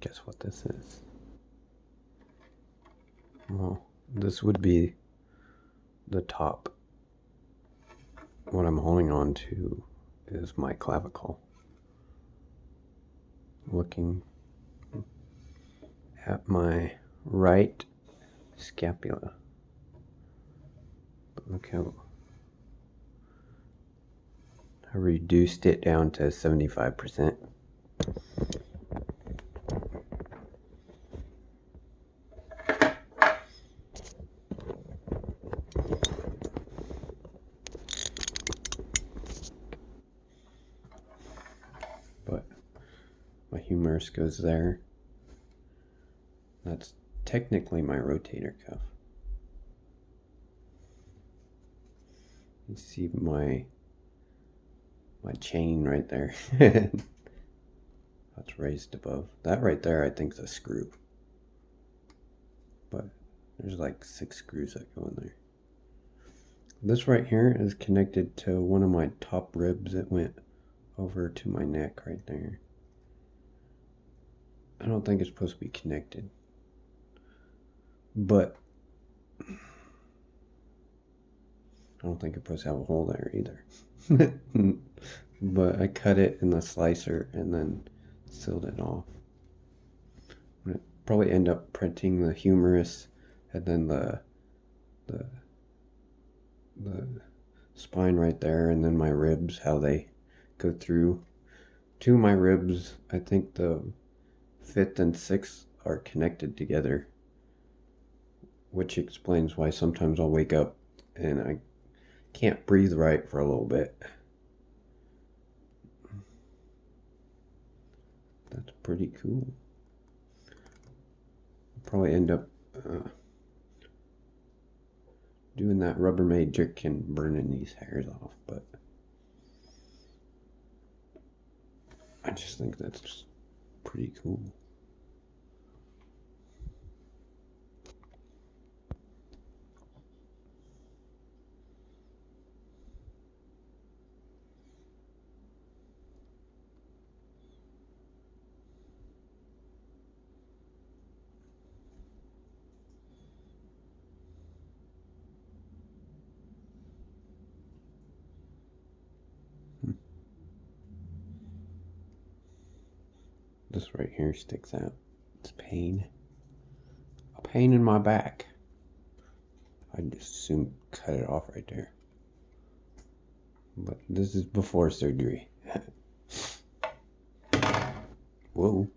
Guess what this is? Well, this would be the top. What I'm holding on to is my clavicle. Looking at my right scapula. But look how I reduced it down to 75%. But my humorous goes there. That's technically my rotator cuff. You see my chain right there. That's raised above. That right there I think is a screw. But there's like 6 screws that go in there. This right here is connected to one of my top ribs that went over to my neck right there. I don't think it's supposed to be connected. But I don't think it's supposed to have a hole there either. But I cut it in the slicer and then sealed it off. I'm gonna probably end up printing the humorous and then the spine right there, and then my ribs, how they go through. 2 of my ribs, I think the 5th and 6th are connected together, which explains why sometimes I'll wake up and I can't breathe right for a little bit. That's pretty cool. I'll probably end up doing that Rubbermaid trick and burning these hairs off, but I just think that's pretty cool. This right here sticks out. It's pain. A pain in my back. I'd just soon cut it off right there. But this is before surgery. Whoa.